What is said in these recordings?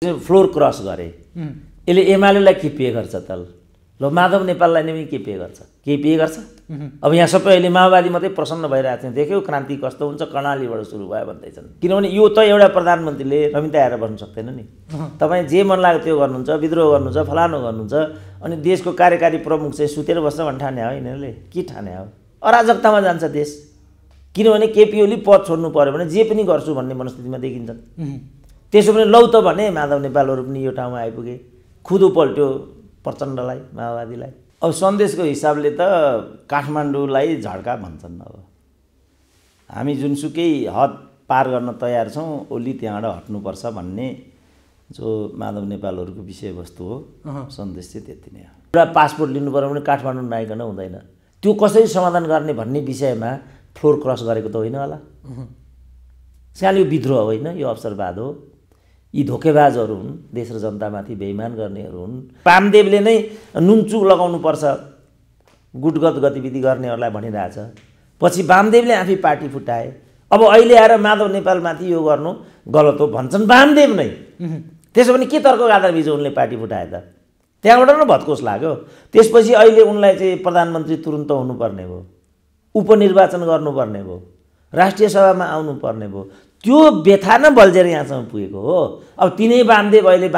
Floor cross गरे यसले एमालेलाई के पे गर्छ त ल माधव नेपाललाई नै के पे गर्छ के पे गर्छ अब यहाँ सबै अहिले माओवादी मात्रै प्रसन्न भइरहेको छ देख्यो क्रान्ति कस्तो हुन्छ कर्णालीबाट सुरु भयो भन्दैछन् किनभने यो त एउटा प्रधानमन्त्रीले रमिता आएर बस्न सक्दैन नि तपाईँ जे मन लाग्यो त्यो गर्नुहुन्छ विद्रोह गर्नुहुन्छ फलानो गर्नुहुन्छ अनि देशको कार्यकारी प्रमुख चाहिँ सुतेर बस्छ भन्ने ठाने हो यिनीहरूले के ठाने हो अराजकतामा जान्छ देश किनभने केपी ओली पद छोड्नु पर्यो भने जे पनि गर्छु भन्ने मनस्थितिमा देखिन्छन् त्यसो पनि लौ त भने माधव नेपालहरू पनि यो ठाउँमा आइपुगे खुदो पल्ट्यो प्रचण्डलाई माओवादीलाई अब सन्देशको हिसाबले त काठमाडौँलाई झड्का भन्छन् अब हामी जुनसुकै हद पार गर्न तयार छौँ ओली त्यहाँबाट हट्नुपर्छ भन्ने जो माधव नेपालहरूको विषयवस्तु हो सन्देश चाहिँ त्यति नै हो एउटा पासपोर्ट लिनु पर्यो भने काठमाडौँ नआइकन हुँदैन त्यो कसरी समाधान गर्ने भन्ने विषयमा फ्लोर क्रस गरेको त होइन होला सानो यो विद्रोह होइन यो अवसरवाद हो यी धोकेबाजहरू हुन् देश र जनतामाथि बेइमान गर्नेहरू हुन् वामदेवले नै नुनचुक लगाउनुपर्छ गुटगत गतिविधि गर्नेहरूलाई भनिरहेछ पछि वामदेवले आफै पार्टी फुटाए अब अहिले आएर माधव नेपालमाथि यो गर्नु गलत हो भन्छन् वामदेव नै त्यसो भने के तर्कको आधार बिजो उनले पार्टी फुटाए त त्यहाँबाट न भत्कोस लाग्यो त्यसपछि अहिले उनलाई चाहिँ प्रधानमन्त्री तुरुन्त हुनुपर्ने भयो उपनिर्वाचन गर्नुपर्ने भयो राष्ट्रिय सभामा आउनुपर्ने भयो त्यो व्यथा न बल्झेर यहाँसम्म पुगेको हो अब तिनै वामदेव अहिले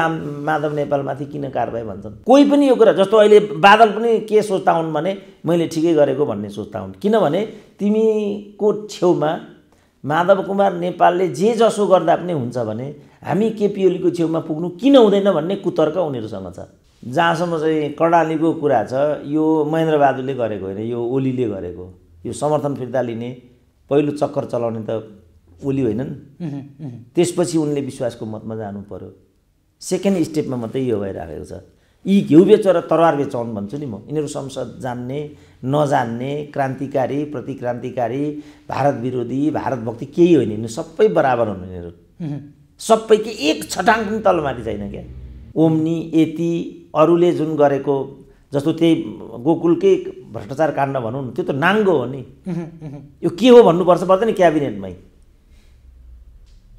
माधव नेपालमाथि किन कारबाही भन्छन् कोही पनि यो कुरा जस्तो अहिले बादल पनि के सोच्दा हुन् भने मैले ठिकै गरेको भन्ने सोच्दा हुन् किनभने तिमीको छेउमा माधव कुमार नेपालले जे जसो गर्दा पनि हुन्छ भने हामी केपी ओलीको छेउमा पुग्नु किन हुँदैन भन्ने कुतर्क उनीहरूसँग छ जहाँसम्म चाहिँ कर्णालीको कुरा छ यो महेन्द्र बहादुरले गरेको होइन यो ओलीले गरेको यो समर्थन फिर्ता लिने पहिलो चक्कर चलाउने त ओली होइनन् त्यसपछि उनले विश्वासको मतमा जानु पर्यो सेकेन्ड स्टेपमा मात्रै यो भइरहेको छ यी घिउ बेच र तरवार बेचाउन भन्छु नि म यिनीहरू संसद जान्ने नजान्ने क्रान्तिकारी प्रतिक्रान्तिकारी भारत विरोधी भारत भक्ति केही होइन यिनीहरू सबै बराबर हुन् यिनीहरू सबै के एक छटाङ पनि तलमाथि छैन क्या ओम्नी यति अरूले जुन गरेको जस्तो त्यही गोकुलकै भ्रष्टाचार काण्ड भनौँ न त्यो त नाङ्गो हो नि यो के हो भन्नुपर्छ पर्दैन क्याबिनेटमै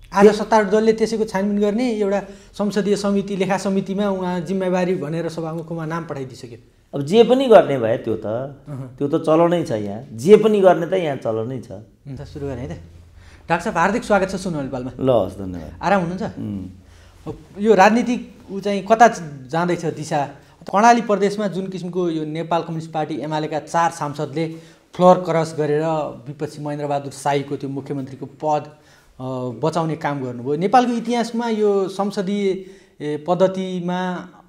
आज सत्तारूढ दलले त्यसैको छानबिन गर्ने एउटा संसदीय समिति लेखा समितिमा उहाँ जिम्मेवारी भनेर सभामुखमा नाम पठाइदिइसक्यो अब जे पनि गर्ने भए त्यो त चलाउनै छ यहाँ जे पनि गर्ने त यहाँ चलाउनै छ सुरु गर्ने है त डाक्टर साहब हार्दिक स्वागत छ सुनवल नेपालमा ल हस् धन्यवाद आराम हुनुहुन्छ यो राजनीतिक चाहिँ कता जाँदैछ दिशा कर्णाली प्रदेशमा जुन किसिमको यो नेपाल कम्युनिस्ट पार्टी एमालेका 4 सांसदले फ्लोर क्रस गरेर विपक्षी महेन्द्र बहादुर शाहीको त्यो मुख्यमन्त्रीको पद बचाउने काम गर्नुभयो नेपालको इतिहासमा यो संसदीय पद्धतिमा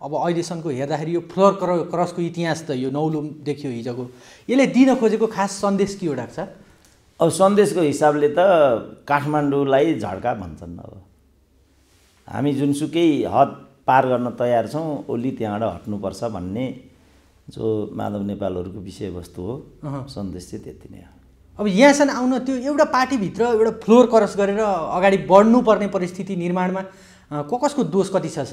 अब अहिलेसम्मको हेर्दाखेरि यो फ्लोर क्रसको इतिहास त यो नौलो देखियो हिजोको यसले दिन खोजेको खास सन्देश के हो डाक्टर साहब अब सन्देशको हिसाबले त काठमाडौँलाई झड्का भन्छन् अब हामी जुनसुकै हद पार गर्न तयार छौँ ओली त्यहाँबाट हट्नुपर्छ भन्ने जो माधव नेपालहरूको विषयवस्तु हो सन्देश चाहिँ त्यति नै हो अब यहाँसम्म आउन त्यो एउटा पार्टीभित्र एउटा फ्लोर क्रस गरेर अगाडि बढ्नुपर्ने परिस्थिति निर्माणमा कसको दोष कति छ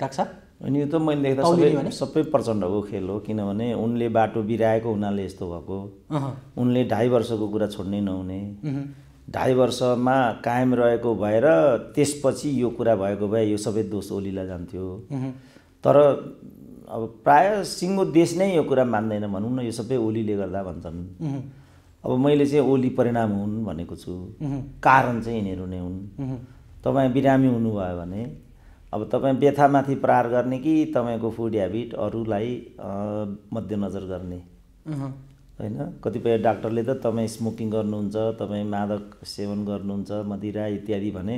डाक्टर साहब अनि यो त मैले देख्दा सबै प्रचण्डको खेल हो किनभने उनले बाटो बिराएको हुनाले यस्तो भएको उनले 2.5 वर्षको कुरा छोड्नै नहुने 2.5 वर्षमा कायम रहेको भएर त्यसपछि यो कुरा भएको भए यो सबै दोष ओलीलाई जान्थ्यो तर अब प्रायः सिङ्गो देश नै यो कुरा मान्दैन भनौँ न यो सबै ओलीले गर्दा भन्छन् अब मैले चाहिँ ओली परिणाम हुन् भनेको छु कारण चाहिँ यिनीहरू नै हुन् तपाईँ बिरामी हुनुभयो भने अब तपाईँ व्यथामाथि प्रहार गर्ने कि तपाईँको फुड ह्याबिट अरूलाई मध्यनजर गर्ने होइन कतिपय डाक्टरले त तपाईँ स्मोकिङ गर्नुहुन्छ तपाईँ मादक सेवन गर्नुहुन्छ मदिरा इत्यादि भने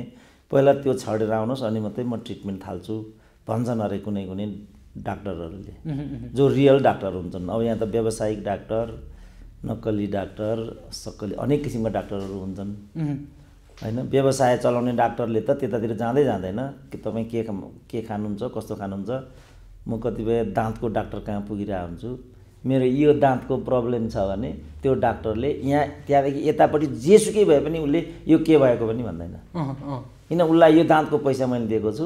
पहिला त्यो छडेर आउनुहोस् अनि मात्रै म ट्रिटमेन्ट थाल्छु भन्छन् अरे कुनै कुनै डाक्टरहरूले जो रियल डाक्टर हुन्छन् अब यहाँ त व्यावसायिक डाक्टर नक्कली डाक्टर सक्कली अनेक किसिमका डाक्टरहरू हुन्छन् होइन व्यवसाय चलाउने डाक्टरले त त्यतातिर जाँदै जाँदैन कि तपाईँ के खानुहुन्छ कस्तो खानुहुन्छ म कतिपय दाँतको डाक्टर कहाँ पुगिरहेको हुन्छु मेरो यो दाँतको प्रब्लम छ भने त्यो डाक्टरले यहाँ त्यहाँदेखि यतापट्टि जेसुकै भए पनि उसले यो के भएको पनि भन्दैन किन उसलाई यो दाँतको पैसा मैले दिएको छु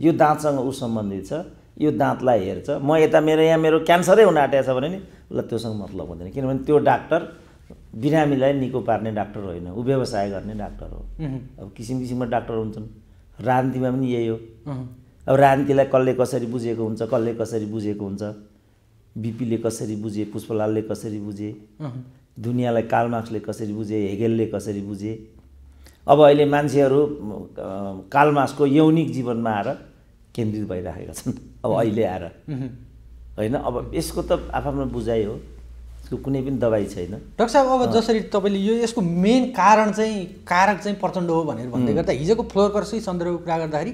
यो दाँतसँग ऊ सम्बन्धित छ यो दाँतलाई हेर्छ म यता मेरो क्यान्सरै हुन आँटेको छ भने नि उसलाई त्योसँग मतलब हुँदैन किनभने त्यो डाक्टर बिरामीलाई निको पार्ने डाक्टर होइन ऊ व्यवसाय गर्ने डाक्टर हो अब किसिम किसिमका डाक्टर हुन्छन् राजनीतिमा पनि यही हो अब राजनीतिलाई कसले कसरी बुझेको हुन्छ, कसले कसरी बुझेको हुन्छ, बिपीले कसरी बुझे, पुष्पलालले कसरी बुझे, दुनियाँलाई कार्ल मार्क्सले कसरी बुझे, हेगेलले कसरी बुझे। अब अहिले मान्छेहरू कार्ल मार्क्सको यौनिक जीवनमा आएर केन्द्रित भइराखेका छन् अब अहिले आएर, होइन। अब यसको त आफ्नो बुझाइ हो, यसको कुनै पनि दबाई छैन। डाक्टर साहब, अब जसरी तपाईँले यो यसको मेन कारक चाहिँ प्रचण्ड हो भनेर भन्दै गर्दा हिजोको फ्लोर क्रसकै सन्दर्भको कुरा गर्दाखेरि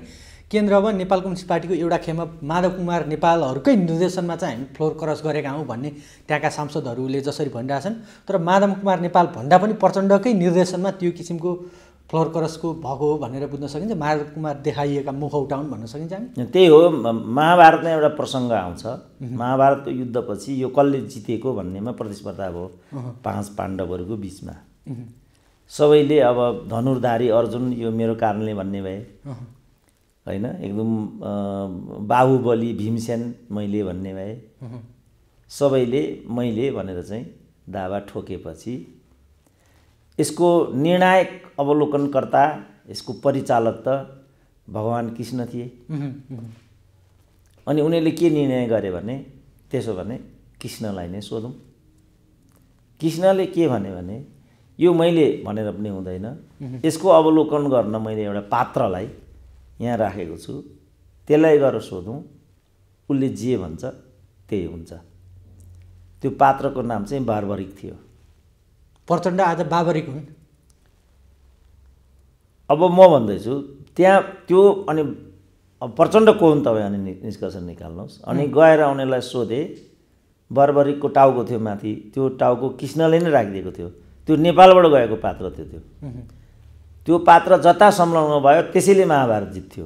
केन्द्रमा नेपाल कम्युनिस्ट पार्टीको एउटा खेमा माधव कुमार नेपालहरूकै निर्देशनमा चाहिँ हामी फ्लोर क्रस गरेका हौँ भन्ने त्यहाँका सांसदहरूले जसरी भनिरहेछन्, तर माधव कुमार नेपाल भन्दा पनि प्रचण्डकै निर्देशनमा त्यो किसिमको फ्लोर क्रसको भएको हो भनेर बुझ्न सकिन्छ। माधव कुमार देखाइएका मुख उठाउन् भन्न सकिन्छ हामी। त्यही हो, महाभारतमा एउटा प्रसङ्ग आउँछ, महाभारतको युद्धपछि यो कसले जितेको भन्नेमा प्रतिस्पर्धा भयो 5 पाण्डवहरूको बिचमा। सबैले अब धनुर्धारी अर्जुन यो मेरो कारणले भन्ने भए, होइन। एकदम बाहुबली भीमसेन मैले भन्ने भए, सबैले मैले भनेर चाहिँ दावा ठोकेपछि यसको निर्णायक अवलोकनकर्ता, यसको परिचालक त भगवान् कृष्ण थिए। अनि उनीहरूले के निर्णय गरे भने, त्यसो भने कृष्णलाई नै सोधौँ। कृष्णले के भने यो मैले भनेर पनि हुँदैन, यसको अवलोकन गर्न मैले एउटा पात्रलाई यहाँ राखेको छु, त्यसलाई गएर सोधौँ, उसले जे भन्छ त्यही हुन्छ। त्यो पात्रको नाम चाहिँ बार्बरिक थियो। प्रचण्ड आज बाबरिक हुन्। अब म भन्दैछु त्यहाँ त्यो, अनि प्रचण्ड को हुन् तपाईँ अनि निष्कर्ष निकाल्नुहोस्। अनि गएर उनीहरूलाई सोधे, बार्बरिकको टाउको थियो माथि, त्यो टाउको कृष्णले नै राखिदिएको थियो, त्यो नेपालबाट गएको पात्र थियो। त्यो पात्र जता संलग्न भयो त्यसैले महाभारत जित्थ्यो,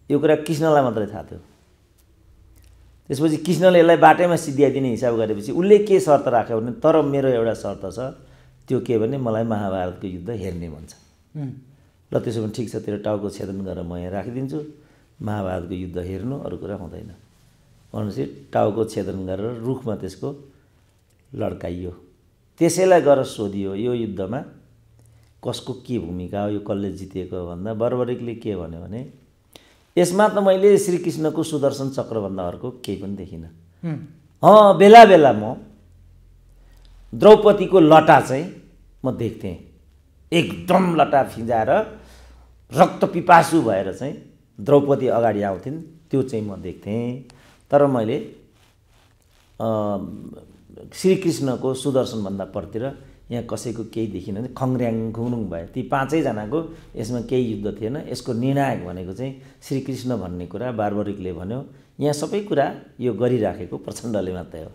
यो कुरा कृष्णलाई मात्रै थाहा थियो। त्यसपछि कृष्णले यसलाई बाटैमा सिद्ध्याइदिने हिसाब गरेपछि उसले के शर्त राख्यो भने, तर मेरो एउटा शर्त छ, त्यो के भने मलाई महाभारतको युद्ध हेर्ने भन्छ। ल त्यसो भने ठिक छ, तेरो टाउको छेदन गरेर म यहाँ राखिदिन्छु, महाभारतको युद्ध हेर्नु, अरू कुरा हुँदैन भनेपछि टाउको छेदन गरेर रुखमा त्यसको लड्काइयो। त्यसैलाई गएर सोधियो यो युद्धमा कसको के भूमिका हो, यो कसले जितेको भन्दा बार्बरिकले के भन्यो भने, यसमा त मैले श्रीकृष्णको सुदर्शन चक्रभन्दा अर्को केही पनि देखिनँ। बेला बेला म द्रौपदीको लटा चाहिँ म देख्थेँ, एकदम लटा फिँजाएर रक्त पिपासु भएर चाहिँ द्रौपदी अगाडि आउँथिन्, त्यो चाहिँ म देख्थेँ। तर मैले श्रीकृष्णको सुदर्शनभन्दा परतिर यहाँ कसैको केही देखिनँ। खङ्ग्र्याङ खुङ्रुङ भयो, ती 5जनाको यसमा केही युद्ध थिएन। यसको निर्णायक भनेको चाहिँ श्रीकृष्ण भन्ने कुरा बार्बरिकले भन्यो। यहाँ सबै कुरा यो गरिराखेको प्रचण्डले मात्रै हो,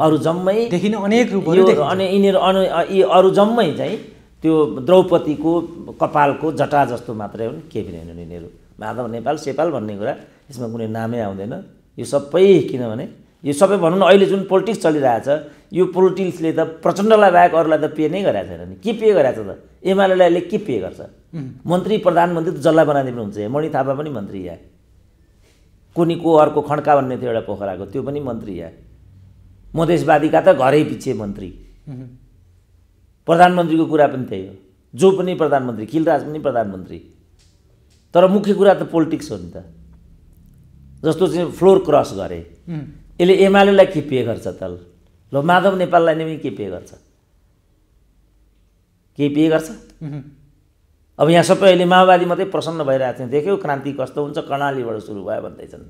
अरू जम्मै देखिन अनेक रूपहरू। अनि यी अरू जम्मै चाहिँ त्यो द्रौपदीको कपालको जटा जस्तो मात्रै हो, केही पनि होइन। यिनीहरू माधव नेपाल सेपाल भन्ने कुरा यसमा कुनै नामै आउँदैन। यो सबै किनभने यो सबै भनौँ न अहिले जुन पोलिटिक्स चलिरहेछ, यो पोलिटिक्सले त प्रचण्डलाई बाहेक अरूलाई त पे नै गरेको छैन नि। के पे गरेको छ त? एमालेले के पे गर्छ? मन्त्री प्रधानमन्त्री त जसलाई बनाइदिनु हुन्छ। मणि थापा पनि मन्त्री या, कोनीको अर्को खड्का भन्ने थियो एउटा पोखराको, त्यो पनि मन्त्री या। मधेसवादीका त घरै पछि मन्त्री। प्रधानमन्त्रीको कुरा पनि त्यही हो, जो पनि प्रधानमन्त्री, खिलराज पनि प्रधानमन्त्री। तर मुख्य कुरा त पोलिटिक्स हो नि त। जस्तो चाहिँ फ्लोर क्रस गरे, यसले एमालेलाई के पे गर्छ त? ल माधव नेपाललाई नै के पे गर्छ? केही पे गर्छ? अब यहाँ सबै अहिले माओवादी मात्रै प्रसन्न भइरहेको थियो, देख्यौ क्रान्ति कस्तो हुन्छ, कर्णालीबाट सुरु भयो भन्दैछन्।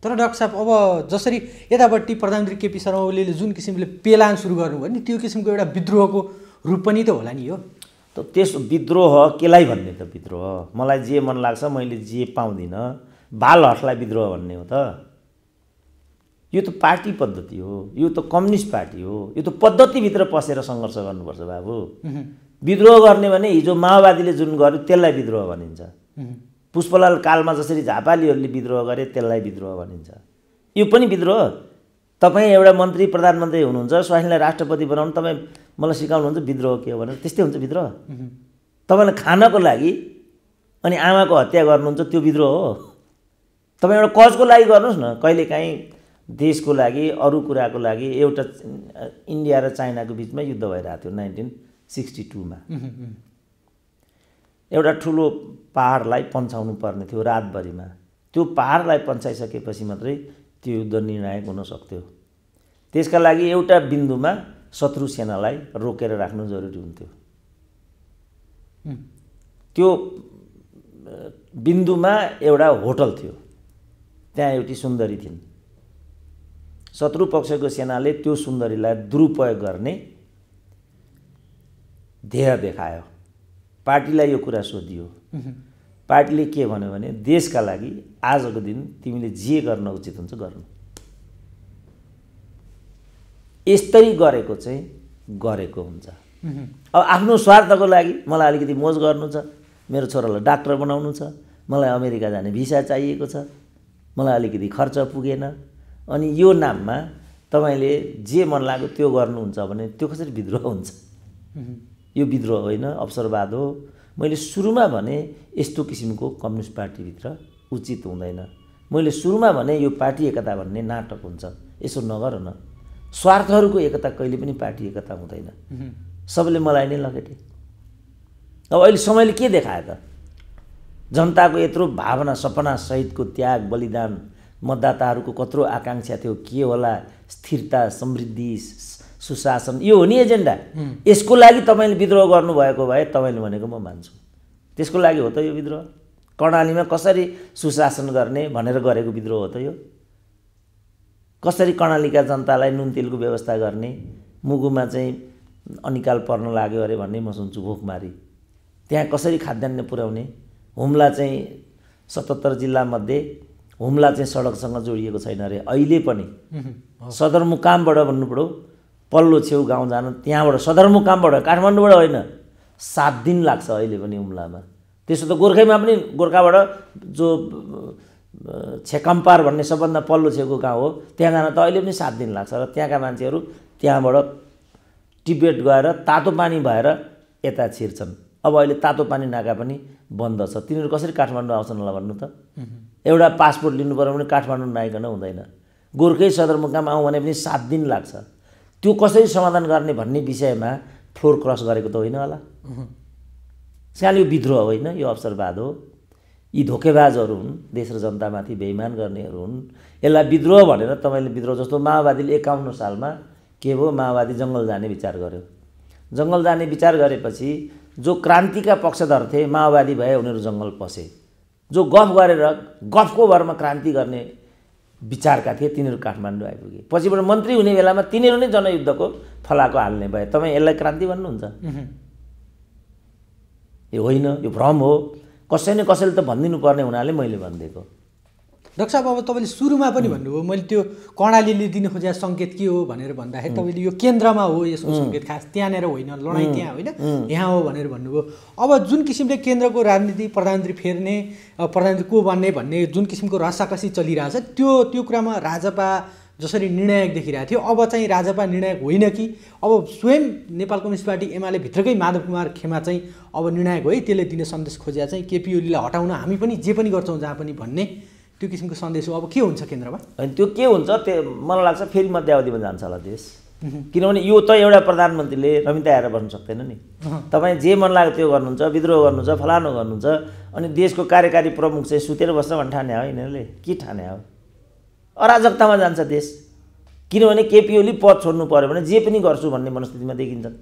तर डाक्टर साहब, अब जसरी यतापट्टि प्रधानमन्त्री केपी शर्मा ओलीले जुन किसिमले पेलान सुरु गर्नुभयो नि, त्यो किसिमको एउटा विद्रोहको रूप पनि त होला नि यो। त त्यस विद्रोह केलाई भन्ने त विद्रोह? मलाई जे मन लाग्छ मैले जे पाउँदिनँ, बाल हटलाई विद्रोह भन्ने हो त? यो त पार्टी पद्धति हो, यो त कम्युनिस्ट पार्टी हो, यो त पद्धतिभित्र पसेर सङ्घर्ष गर्नुपर्छ बाबु। विद्रोह गर्ने भने हिजो माओवादीले जुन गर्यो त्यसलाई विद्रोह भनिन्छ। पुष्पलाल कालमा जसरी झापालीहरूले विद्रोह गरे त्यसलाई विद्रोह भनिन्छ। यो पनि विद्रोह। तपाईँ एउटा मन्त्री प्रधानमन्त्री हुनुहुन्छ, स्वास्नीलाई राष्ट्रपति बनाउनु, तपाईँ मलाई सिकाउनुहुन्छ विद्रोह के हो भनेर? त्यस्तै हुन्छ विद्रोह। तपाईँलाई खानको लागि अनि आमाको हत्या गर्नुहुन्छ, त्यो विद्रोह हो? तपाईँ एउटा कजको लागि गर्नुहोस् न, कहिलेकाहीँ देशको लागि, अरू कुराको लागि। एउटा इन्डिया र चाइनाको बिचमा युद्ध भइरहेको थियो 1962 मा। एउटा ठुलो पहाडलाई पन्छाउनु पर्ने थियो रातभरिमा। त्यो पहाडलाई पन्छाइसकेपछि मात्रै त्यो युद्ध निर्णायक हुन सक्थ्यो। त्यसका लागि एउटा बिन्दुमा शत्रु सेनालाई रोकेर राख्नु जरुरी हुन्थ्यो। त्यो बिन्दुमा एउटा होटल थियो, त्यहाँ एउटी सुन्दरी थिइन्। शत्रु पक्षको सेनाले त्यो सुन्दरीलाई दुरुपयोग गर्ने ध्येय देखायो। पार्टीलाई यो कुरा सोधियो। पार्टीले के भन्यो भने देशका लागि आजको दिन तिमीले जे गर्न उचित हुन्छ गर्नु। यस्तै गरेको चाहिँ गरेको हुन्छ। अब आफ्नो स्वार्थको लागि मलाई अलिकति मोज गर्नु छ, मेरो छोरालाई डाक्टर बनाउनु छ, मलाई अमेरिका जाने भिसा चाहिएको छ, मलाई अलिकति खर्च पुगेन, अनि यो नाममा तपाईँले जे मन लाग्यो त्यो गर्नुहुन्छ भने त्यो कसरी विद्रोह हुन्छ? यो विद्रोह होइन, अवसरवाद हो। मैले सुरुमा भने यस्तो किसिमको कम्युनिस्ट पार्टीभित्र उचित हुँदैन। मैले सुरुमा भने यो पार्टी एकता भन्ने नाटक हुन्छ, यसो नगर न। स्वार्थहरूको एकता कहिले पनि पार्टी एकता हुँदैन। सबले मलाई नै लगेटे। अब अहिले समयले के देखायो त? जनताको यत्रो भावना सपना सहितको त्याग बलिदान, मतदाताहरूको कत्रो आकाङ्क्षा थियो, के होला स्थिरता समृद्धि सुशासन, यो हो नि एजेन्डा। यसको लागि तपाईँले विद्रोह गर्नुभएको भए तपाईँले भनेको म मान्छु। त्यसको लागि हो त यो विद्रोह? कर्णालीमा कसरी सुशासन गर्ने भनेर गरेको विद्रोह हो त यो? कसरी कर्णालीका जनतालाई नुन तेलको व्यवस्था गर्ने, मुगुमा चाहिँ अनिकाल पर्न लाग्यो अरे भन्ने म सुन्छु भोकमारी, त्यहाँ कसरी खाद्यान्न पुर्याउने? हुम्ला चाहिँ 77 जिल्लामध्ये हुम्ला चाहिँ सडकसँग जोडिएको छैन अरे अहिले पनि। सदरमुकामबाट भन्नु पऱ्यो पल्लो छेउ गाउँ जानु, त्यहाँबाट सदरमुकामबाट, काठमाडौँबाट होइन, 7 दिन लाग्छ अहिले पनि हुम्लामा। त्यसो त गोर्खैमा पनि, गोर्खाबाट जो छेकम्पार भन्ने सबभन्दा पल्लो छेउको गाउँ हो, त्यहाँ जान त अहिले पनि 7 दिन लाग्छ। र त्यहाँका मान्छेहरू त्यहाँबाट टिबेट गएर तातो पानी भएर यता छिर्छन्। अब अहिले तातो पानी नाका पनि बन्द छ। तिनीहरू कसरी काठमाडौँ आउँछन् होला भन्नु त? एउटा पासपोर्ट लिनु पर्यो भने काठमाडौँ नआइकन हुँदैन। गोर्खै सदरमुकाम आउँ भने पनि 7 दिन लाग्छ। त्यो कसरी समाधान गर्ने भन्ने विषयमा फ्लोर क्रस गरेको त होइन होला। सानो यो विद्रोह होइन, यो अवसरवाद हो। यी धोकेबाजहरू हुन्, देश र जनतामाथि बेइमान गर्नेहरू हुन्। यसलाई विद्रोह भनेर तपाईँले विद्रोह जस्तो माओवादीले 51 सालमा के भयो, माओवादी जङ्गल जाने विचार गर्यो। जङ्गल जाने विचार गरेपछि जो क्रान्तिका पक्षधर थिए माओवादी भए, उनीहरू जङ्गल पसे। जो गफ गरेर गफको भरमा क्रान्ति गर्ने विचारका थिए तिनीहरू काठमाडौँ आइपुगे। पछिबाट मन्त्री हुने बेलामा तिनीहरू नै जनयुद्धको फलाको हाल्ने भए। तपाईँ यसलाई क्रान्ति भन्नुहुन्छ? यो होइन, यो भ्रम हो। कसै न कसैले त भनिदिनु पर्ने हुनाले मैले भनिदिएको। डाक्टर साहब, अब तपाईँले सुरुमा पनि भन्नुभयो, मैले त्यो कर्णालीले दिन खोजेको सङ्केत के हो भनेर भन्दाखेरि तपाईँले यो केन्द्रमा हो यसको सङ्केत, खास त्यहाँनिर होइन, लडाइँ त्यहाँ होइन, यहाँ हो भनेर भन्नुभयो। अब जुन किसिमले केन्द्रको राजनीति प्रधानमन्त्री फेर्ने, प्रधानमन्त्री को बन्ने भन्ने जुन किसिमको रसाकसी चलिरहेछ, त्यो कुरामा राजपा जसरी निर्णायक देखिरहेको थियो, अब चाहिँ राजपा निर्णायक होइन कि अब स्वयं नेपाल कम्युनिस्ट पार्टी एमाले भित्रकै माधव कुमार खेमा चाहिँ अब निर्णायक हो है, त्यसले दिने सन्देश खोजेर चाहिँ केपी ओलीलाई हटाउन हामी पनि जे पनि गर्छौँ जहाँ पनि भन्ने त्यो किसिमको सन्देश हो। अब के हुन्छ केन्द्रमा? होइन, त्यो के हुन्छ त्यो मलाई लाग्छ फेरि मध्यावधिमा जान्छ होला देश। किनभने यो त एउटा प्रधानमन्त्रीले रमिता हेरेर बस्न सक्दैन नि। तपाईँ जे मन लाग्यो त्यो गर्नुहुन्छ, विद्रोह गर्नुहुन्छ, फलानु गर्नुहुन्छ, अनि देशको कार्यकारी प्रमुख चाहिँ सुतेर बस्छ भन्ने ठाने हो यिनीहरूले? के ठाने हो? अराजकतामा जान्छ देश। किनभने केपी ओली पद छोड्नु पऱ्यो भने जे पनि गर्छु भन्ने मनस्थितिमा देखिन्छन्।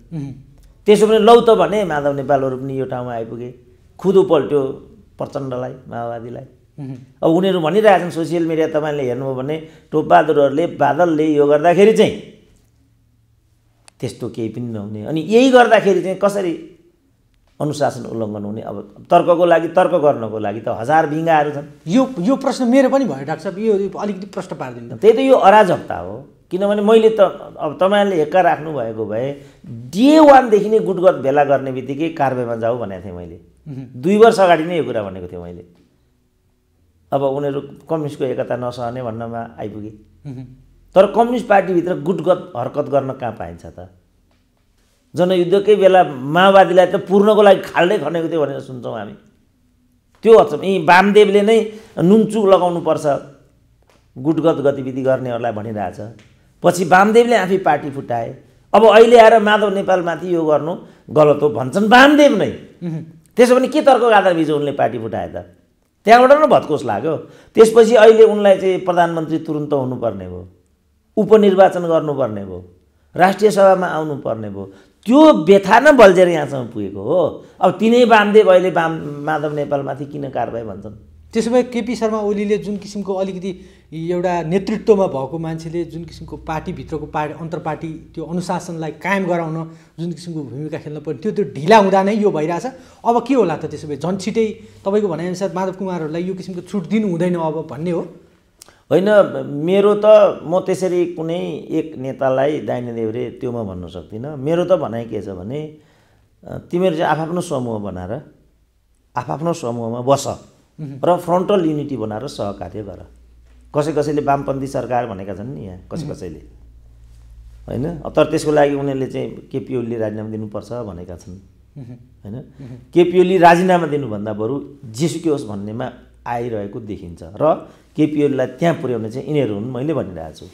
त्यसो भने लौ त भने माधव नेपालहरू पनि यो ठाउँमा आइपुगे, खुदो पल्ट्यो प्रचण्डलाई, माओवादीलाई। अब उनीहरू भनिरहेछन् सोसियल मिडिया तपाईँले हेर्नुभयो भने टोपबहादुरहरूले बादलले यो गर्दाखेरि चाहिँ त्यस्तो केही पनि नहुने, अनि यही गर्दाखेरि चाहिँ कसरी अनुशासन उल्लङ्घन हुने? अब तर्कको लागि, तर्क गर्नको लागि त हजार भिङ्गाहरू छन्। यो प्रश्न मेरो पनि भयो डाक्टर साहब, यो अलिकति प्रश्न पारिदिनु। त्यही त यो अराजकता हो। किनभने मैले त अब तपाईँले हेक्का राख्नु भएको भए डे 1 देखि नै गुटगत भेला गर्ने बित्तिकै कार्वेमा जाऊ भनेको थिएँ मैले। 2 वर्ष अगाडि नै यो कुरा भनेको थिएँ मैले। अब उनीहरू कम्युनिस्टको एकता नसहने भन्नमा आइपुगे। तर कम्युनिस्ट पार्टीभित्र गुटगत हरकत गर्न कहाँ पाइन्छ त? जनयुद्धकै बेला माओवादीलाई त पूर्णको लागि खाल्डै खनेको थियो भनेर सुन्छौँ हामी। त्यो यी वामदेवले नै नुनचुक लगाउनुपर्छ गुटगत गतिविधि गर्नेहरूलाई भनिरहेछ। पछि वामदेवले आफै पार्टी फुटाए। अब अहिले आएर माधव नेपालमाथि यो गर्नु गलत हो भन्छन् वामदेव नै। त्यसो भने के तर्कको आधार बिच उनले पार्टी फुटाए त? त्यहाँबाट न भत्कोस लाग्यो। त्यसपछि अहिले उनलाई चाहिँ प्रधानमन्त्री तुरुन्त हुनुपर्ने भयो, उपनिर्वाचन गर्नुपर्ने भयो, राष्ट्रिय सभामा आउनुपर्ने भयो। त्यो व्यथा न बल्झेर यहाँसम्म पुगेको हो। अब तिनै वामदेव अहिले माधव नेपालमाथि किन कारबाही भन्छन्? त्यसो भए केपी शर्मा ओलीले जुन किसिमको अलिकति एउटा नेतृत्वमा भएको मान्छेले जुन किसिमको पार्टीभित्रको अन्तर पार्टी त्यो अनुशासनलाई कायम गराउन जुन किसिमको भूमिका खेल्न पर्ने त्यो ढिला हुँदा नै यो भइरहेछ। अब के होला त त्यसो भए? झन् छिटै तपाईँको भनाइअनुसार माधव कुमारहरूलाई यो किसिमको छुट दिनु हुँदैन अब भन्ने हो? होइन, मेरो त म त्यसरी कुनै एक नेतालाई दाहिने देब्रे त्यो म भन्नु सक्दिनँ। मेरो त भनाइ के छ भने तिमीहरू चाहिँ आफ्नो समूह बनाएर आफ्नो समूहमा बस र फ्रन्टल युनिटी बनाएर सहकार्य गर। कसैले वामपन्थी सरकार भनेका छन् नि यहाँ कसैले, होइन? तर त्यसको लागि उनीहरूले चाहिँ केपी ओलीले राजीनामा दिनुपर्छ भनेका छन्, होइन? केपी ओली राजीनामा दिनुभन्दा बरु जेसुकै होस् भन्नेमा आइरहेको देखिन्छ र केपी ओलीलाई त्यहाँ पुर्याउने चाहिँ यिनीहरू हुन्। मैले भनिरहेको छु।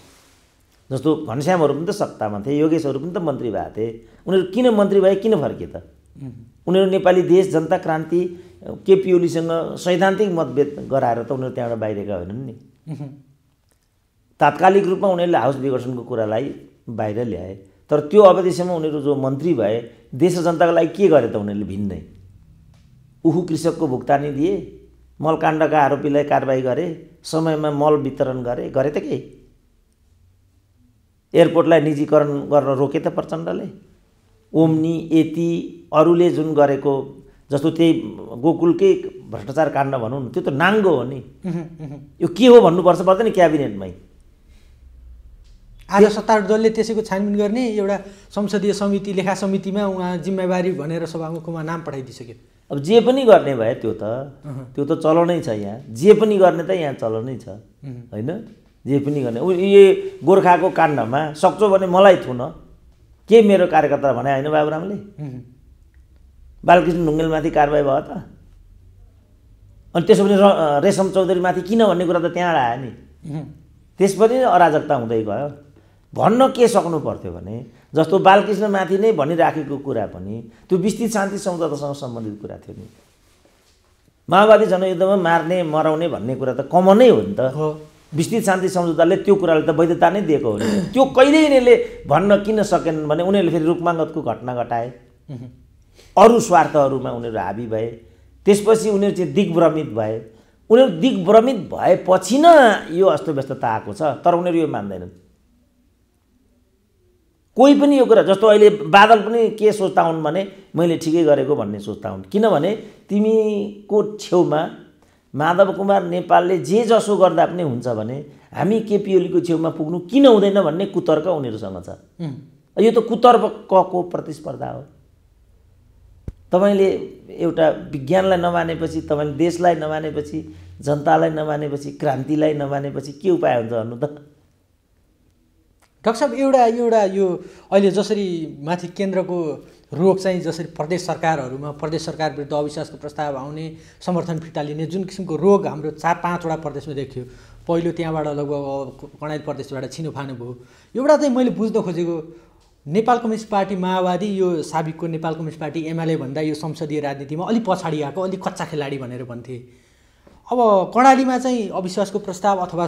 जस्तो घनश्यामहरू पनि त सत्तामा थिए, योगेशहरू पनि त मन्त्री भएको थिए। उनीहरू किन मन्त्री भए, किन फर्के त? उनीहरू नेपाली देश जनता क्रान्ति केपी ओलीसँग सैद्धान्तिक मतभेद गराएर त उनीहरू त्यहाँबाट बाहिरका होइनन् नि। तात्कालिक रूपमा उनीहरूले हाउस विघटनको कुरालाई बाहिर ल्याए, तर त्यो अवधिसम्म उनीहरू जो मन्त्री भए देश र जनताको लागि के गरे त उनीहरूले? भिन्नै उखु कृषकको भुक्तानी दिए, मलकाण्डका आरोपीलाई कारबाही गरे, समयमा मल वितरण गरे त के? एयरपोर्टलाई निजीकरण गर्न रोके त प्रचण्डले? ओम्नी यति अरूले जुन गरेको जस्तो त्यही गोकुलकै भ्रष्टाचार काण्ड भनौँ न, त्यो त नाङ्गो हो नि। यो के हो भन्नुपर्छ पर्दैन क्याबिनेटमै? आज सत्तारूढ दलले त्यसैको छानबिन गर्ने एउटा संसदीय समिति लेखा समितिमा उहाँ जिम्मेवारी भनेर सभामुखमा नाम पठाइदिइसक्यो। अब जे पनि गर्ने भए त्यो त चलनै छ यहाँ। जे पनि गर्ने त यहाँ चलनै छ, होइन? जे पनि गर्ने यो गोर्खाको काण्डमा सक्छौ भने मलाई थुन के मेरो कार्यकर्ता भने होइन बाबुरामले? बालकृष्ण ढुङ्गेलमाथि कारबाही भयो त? अनि त्यसो भने रेशम चौधरीमाथि किन भन्ने कुरा त त्यहाँबाट आयो नि। त्यस पनि अराजकता हुँदै गयो। भन्न के सक्नु पर्थ्यो भने जस्तो बालकृष्णमाथि नै भनिराखेको कुरा पनि त्यो विस्तृत शान्ति सम्झौतासँग सम्बन्धित कुरा थियो नि। माओवादी जनयुद्धमा मार्ने मराउने भन्ने कुरा त कमनै हो नि त। विस्तृत शान्ति सम्झौताले त्यो कुराले त वैधता नै दिएको हो नि। त्यो कहिल्यै यिनीहरूले भन्न किन सकेनन् भने उनीहरूले फेरि रुकमाङ्गतको घटना घटाए, अरू स्वार्थहरूमा उनीहरू हाबी भए, त्यसपछि उनीहरू चाहिँ दिग्भ्रमित भए। उनीहरू दिग्भ्रमित भएपछि न यो अस्तव्यस्तता आएको छ, तर उनीहरू यो मान्दैनन्। कोही पनि यो कुरा जस्तो अहिले बादल पनि के सोच्दा हुन् भने मैले ठिकै गरेको भन्ने सोच्दा हुन्। किनभने तिमीको छेउमा माधव कुमार नेपालले जे जसो गर्दा पनि हुन्छ भने हामी केपी ओलीको छेउमा पुग्नु किन हुँदैन भन्ने कुतर्क उनीहरूसँग छ। यो त कुतर्कको प्रतिस्पर्धा हो। तपाईँले एउटा विज्ञानलाई नमानेपछि, तपाईँले देशलाई नमानेपछि, जनतालाई नमानेपछि, क्रान्तिलाई नमानेपछि के उपाय हुन्छ भन्नु त? डाक्टर साहब एउटा यो अहिले जसरी माथि केन्द्रको रोग चाहिँ जसरी प्रदेश सरकारहरूमा प्रदेश सरकार विरुद्ध अविश्वासको प्रस्ताव आउने, समर्थन फिर्ता लिने जुन किसिमको रोग हाम्रो 4-5वटा प्रदेशमा देखियो। पहिलो त्यहाँबाट लगभग कर्णाली प्रदेशबाट छिनोफानो भयो। एउटा चाहिँ मैले बुझ्न खोजेको नेपाल कम्युनिस्ट पार्टी माओवादी यो साबिकको नेपाल कम्युनिस्ट पार्टी एमाले भन्दा यो संसदीय राजनीतिमा अलिक पछाडि आएको, अलिक कच्चा खेलाडी भनेर भन्थे। अब कर्णालीमा चाहिँ अविश्वासको प्रस्ताव अथवा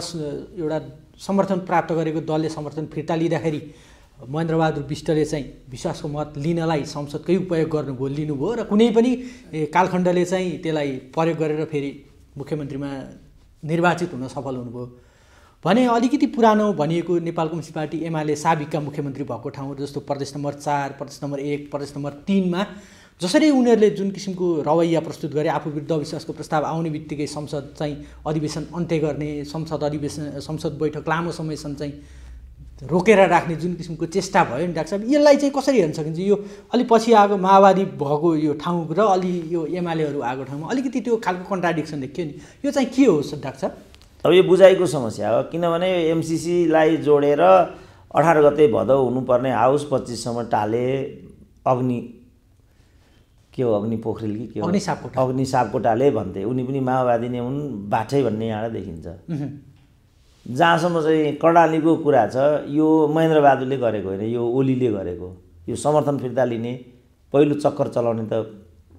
एउटा समर्थन प्राप्त गरेको दलले समर्थन फिर्ता लिँदाखेरि महेन्द्रबहादुर बिष्टले चाहिँ विश्वासको मत लिनलाई संसदकै उपयोग गर्नुभयो, लिनुभयो र कुनै पनि कालखण्डले चाहिँ त्यसलाई प्रयोग गरेर फेरि मुख्यमन्त्रीमा निर्वाचित हुन सफल हुनुभयो भने अलिकति पुरानो भनिएको नेपाल कम्युनिस्ट पार्टी एमाले साबिकका मुख्यमन्त्री भएको ठाउँहरू जस्तो प्रदेश नम्बर 4, प्रदेश नम्बर 1, प्रदेश नम्बर 3मा जसरी उनीहरूले जुन किसिमको रवैया प्रस्तुत गरे, आफू विरुद्ध अविश्वासको प्रस्ताव आउने बित्तिकै संसद चाहिँ अधिवेशन अन्त्य गर्ने, संसद बैठक लामो समयसम्म चाहिँ रोकेर राख्ने जुन किसिमको चेष्टा भयो नि डाक्टर साहब, यसलाई चाहिँ कसरी हेर्न सकिन्छ? यो अलि पछि आएको माओवादी भएको यो ठाउँ र अलि यो एमालेहरू आएको ठाउँमा अलिकति त्यो खालको कन्ट्राडिक्सन देखियो नि। यो चाहिँ के हो डाक्टर साहब? अब यो बुझाइको समस्या हो। किनभने एमसिसीलाई जोडेर 18 गते भदौ हुनुपर्ने हाउस 25 सम्म टाले। अग्नि के हो, अग्नि पोखरेल कि के हो, अग्नि सापकोटाले भन्थे। उनी पनि माओवादी नै हुन्, बाठै भन्ने यहाँ देखिन्छ। जहाँसम्म चाहिँ कर्णालीको कुरा छ, यो महेन्द्रबहादुरले गरेको होइन, यो ओलीले गरेको। यो समर्थन फिर्ता लिने पहिलो चक्कर चलाउने त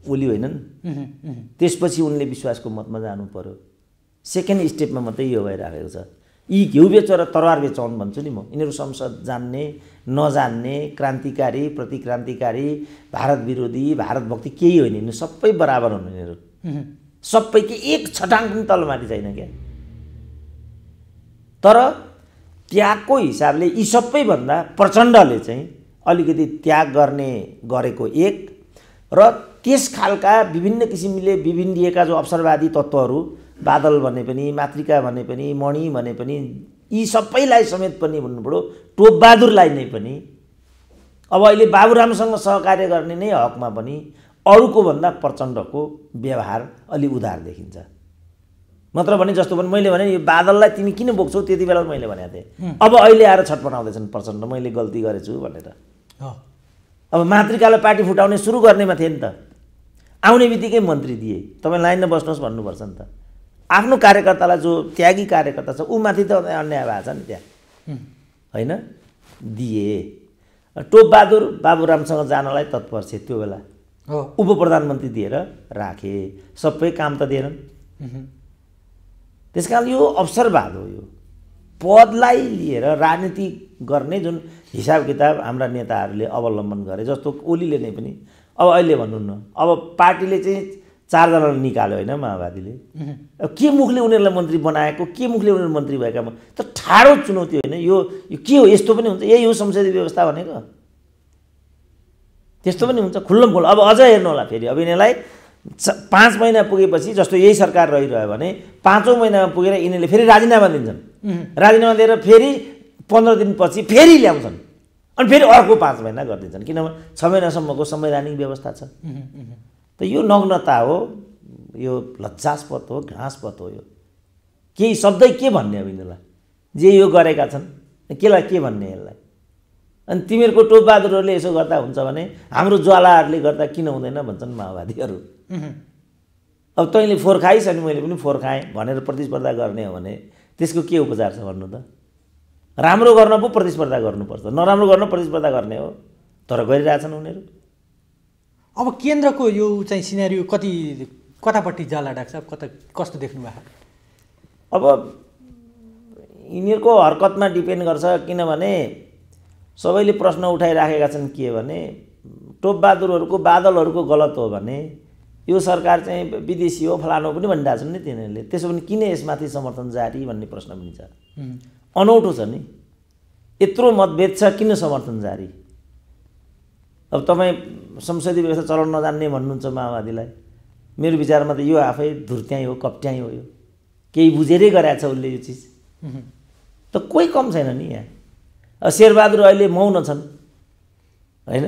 ओली होइनन्। त्यसपछि उनले विश्वासको मतमा जानु पर्यो। सेकेन्ड स्टेपमा मात्रै यो भइराखेको छ। यी घिउ बेचो र तरवार बेचौन् भन्छु नि म। यिनीहरू संसद जान्ने नजान्ने, क्रान्तिकारी प्रतिक्रान्तिकारी, भारत विरोधी, भारत भक्ति केही होइन। यिनीहरू सबै बराबर हुन्। यिनीहरू सबै के एक छटाङ पनि तलमाथि छैन क्या। तर त्यागको हिसाबले यी सबैभन्दा प्रचण्डले चाहिँ अलिकति त्याग गरेको एक र त्यस खालका विभिन्न किसिमले विभिन्निएका जो अवसरवादी तत्त्वहरू, बादल भने पनि, मातृका भने पनि, मणि भने पनि, यी सबैलाई समेत पनि भन्नुपऱ्यो, टोपबहादुरलाई नै पनि अब अहिले बाबुरामसँग सहकार्य गर्ने नै हकमा पनि अरूको भन्दा प्रचण्डको व्यवहार अलि उदार देखिन्छ। नत्र भने जस्तो पनि मैले भने यो बादललाई तिमी किन बोक्छौ त्यति बेला मैले भनेको थिएँ। अब अहिले आएर छटपटाउँदैछन् प्रचण्ड, मैले गल्ती गरेछु भनेर। अब मातृकालाई पार्टी फुटाउने सुरु गर्नेमा थिए नि त। आउने बित्तिकै मन्त्री दिए, तपाईँ लाइनमा बस्नुहोस् भन्नुपर्छ नि त। आफ्नो कार्यकर्तालाई जो त्यागी कार्यकर्ता छ ऊ माथि त अन्याय भएको छ नि त्यहाँ, होइन? दिए। टोपबहादुर बाबुरामसँग जानलाई तत्पर थिए त्यो बेला, उप प्रधानमन्त्री दिएर राखे, सबै काम त दिएनन्। त्यस कारण यो अवसरवाद हो। यो पदलाई लिएर राजनीति गर्ने जुन हिसाब किताब हाम्रा नेताहरूले अवलम्बन गरे, जस्तो ओलीले नै पनि अब अहिले भन्नु न, अब पार्टीले चाहिँ 4 जनालाई निकाल्यो होइन माओवादीले, अब के मुखले उनीहरूलाई मन्त्री बनाएको, के मुखले उनीहरू मन्त्री भएका त ठाडो चुनौती होइन यो के हो? यस्तो पनि हुन्छ? यही हो संसदीय व्यवस्था भनेको? त्यस्तो पनि हुन्छ खुल्लम खुल्ला। अब अझ हेर्नु होला फेरि, अब यिनीहरूलाई 5 महिना पुगेपछि जस्तो यही सरकार रहिरह्यो भने 5औं महिनामा पुगेर यिनीहरूले फेरि राजीनामा दिन्छन्। राजीनामा दिएर फेरि 15 दिनपछि फेरि ल्याउँछन् अनि फेरि अर्को 5 महिना गरिदिन्छन्, किनभने 6 महिनासम्मको संवैधानिक व्यवस्था छ। त यो नग्नता हो, यो लज्जास्पद हो, घृणास्पद हो। यो केही शब्दै के भन्ने अब यिनीहरूलाई? जे यो गरेका छन् केलाई के भन्ने यसलाई? अनि तिमीहरूको टोपबहादुरहरूले यसो गर्दा हुन्छ भने हाम्रो ज्वालाहरूले गर्दा किन हुँदैन भन्छन् माओवादीहरू। अब तैँले फोहोर खाइस् अनि मैले पनि फोहोर खाएँ भनेर प्रतिस्पर्धा गर्ने हो भने त्यसको के उपचार छ भन्नु त? राम्रो गर्न पो प्रतिस्पर्धा गर्नुपर्छ, नराम्रो गर्न प्रतिस्पर्धा गर्ने हो। तर गरिरहेछन् उनीहरू। अब केन्द्रको यो चाहिँ सिनेरियो कतापट्टि जाला डाक्टर साहब, कस्तो देख्नु भएको? अब यिनीहरूको हरकतमा डिपेन्ड गर्छ, किनभने सबैले प्रश्न उठाइराखेका छन् के भने टोपबहादुरहरूको बादलहरूको गलत हो भने यो सरकार चाहिँ विदेशी हो फलानु पनि भनिरहेको छन् नि तिनीहरूले। त्यसो भने किन यसमाथि समर्थन जारी भन्ने प्रश्न पनि छ। अनौठो छ नि, यत्रो मतभेद छ, किन समर्थन जारी? अब तपाईँ संसदीय व्यवस्था चलाउन नजान्ने भन्नुहुन्छ माओवादीलाई, मेरो विचारमा त यो आफै धुर्त्याइ हो, कप्ट्याइ हो। यो केही बुझेरै गरेको छ उसले यो चिज। त कोही कम छैन नि यहाँ। अब शेरबहादुर अहिले मौन छन् होइन?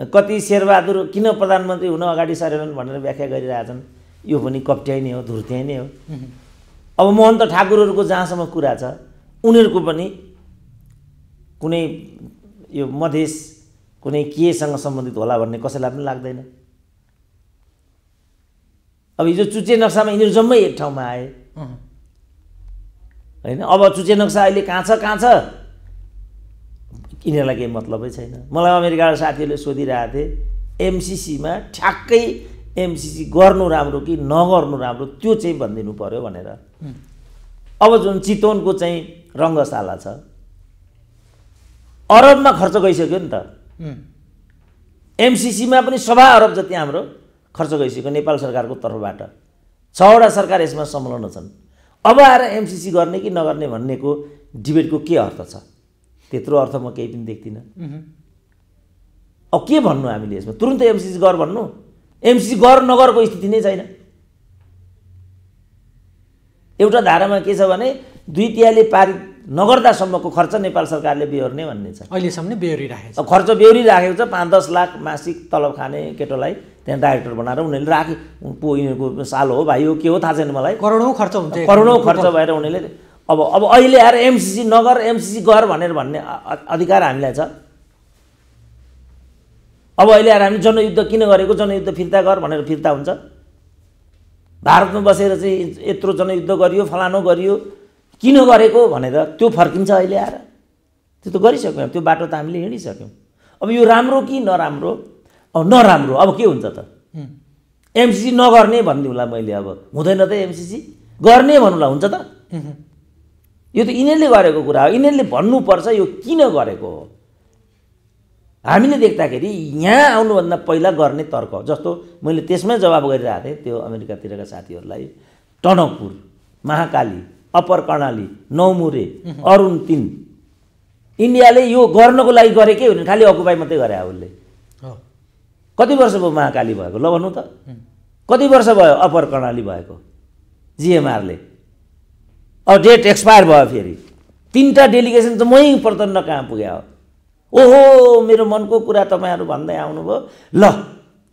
कति शेरबहादुर किन प्रधानमन्त्री हुन अगाडि सरेनन् भनेर व्याख्या गरिरहेछन्, यो पनि कप्ट्याइ नै हो, धुर्त्याइ नै हो। अब महन्त ठाकुरहरूको जहाँसम्म कुरा छ उनीहरूको पनि कुनै यो मधेस कुनै केसँग सम्बन्धित होला भन्ने कसैलाई पनि लाग्दैन। अब हिजो चुचे नक्सामा यिनीहरू जम्मै एक ठाउँमा आए होइन? अब चुचे नक्सा अहिले कहाँ छ यिनीहरूलाई केही मतलबै छैन। मलाई अमेरिकाबाट साथीहरूले सोधिरहेको थिए एमसिसीमा ठ्याक्कै एमसिसी गर्नु राम्रो कि नगर्नु राम्रो त्यो चाहिँ भनिदिनु पर्यो भनेर। अब जुन चितवनको चाहिँ रङ्गशाला छ अरबमा खर्च गइसक्यो नि त। एमसिसीमा पनि 1.25 अरब जति हाम्रो खर्च गइसक्यो नेपाल सरकारको तर्फबाट। 6वटा सरकार यसमा संलग्न छन्। अब आएर एमसिसी गर्ने कि नगर्ने भन्नेको डिबेटको के अर्थ छ? त्यत्रो अर्थ म केही पनि देख्दिनँ। अब के भन्नु हामीले यसमा? तुरुन्तै एमसिसी गर भन्नु? एमसिसी गर नगरको स्थिति नै छैन। एउटा धारामा के छ भने 2/3 पारित नगर्दासम्मको खर्च नेपाल सरकारले बेहोर्ने भन्ने छ। अहिलेसम्म नै बेहोरिराखेको छ। खर्च बेहोरिराखेको छ। 5-10 लाख मासिक तलब खाने केटोलाई त्यहाँ डाइरेक्टर बनाएर उनीहरूले राखे। यिनीहरूको साल हो भाइ हो के हो थाहा छैन मलाई। करोडौँ खर्च हुन्छ। करोडौँ खर्च भएर उनीहरूले अब अहिले आएर एमसिसी नगर एमसिसी गर भनेर भन्ने अधिकार हामीलाई छ। अब अहिले आएर हामी जनयुद्ध किन गरेको, जनयुद्ध फिर्ता गर भनेर फिर्ता हुन्छ? भारतमा बसेर चाहिँ यत्रो जनयुद्ध गरियो फलानो गरियो किन गरेको भनेर त्यो फर्किन्छ अहिले आएर? त्यो त गरिसक्यौँ, त्यो बाटो त हामीले हिँडिसक्यौँ। अब यो राम्रो कि नराम्रो? अब नराम्रो अब के हुन्छ त? एमसिसी नगर्ने भनिदिउँला मैले। अब हुँदैन त एमसिसी, गर्ने भन्नुला हुन्छ त? यो त यिनीहरूले गरेको कुरा हो, यिनीहरूले भन्नुपर्छ यो किन गरेको हो। हामीले देख्दाखेरि यहाँ आउनुभन्दा पहिला गर्ने तर्क, जस्तो मैले त्यसमै जवाब गरिरहेको थिएँ त्यो अमेरिकातिरका साथीहरूलाई, टनकपुर, महाकाली, अप्पर कर्णाली, नौमुरे, अरुण 3, इन्डियाले यो गर्नको लागि गरेकै हो नि, खालि अकुपाई मात्रै गरे उसले। कति वर्ष भयो महाकाली भएको, ल भन्नु त? कति वर्ष भयो अप्पर कर्णाली भएको जिएमआरले? अब डेट एक्सपायर भयो फेरि। 3टा डेलिगेसन त मै प्रचण्ड कहाँ पुग्यो हो। ओहो, मेरो मनको कुरा तपाईँहरू भन्दै आउनुभयो। ल,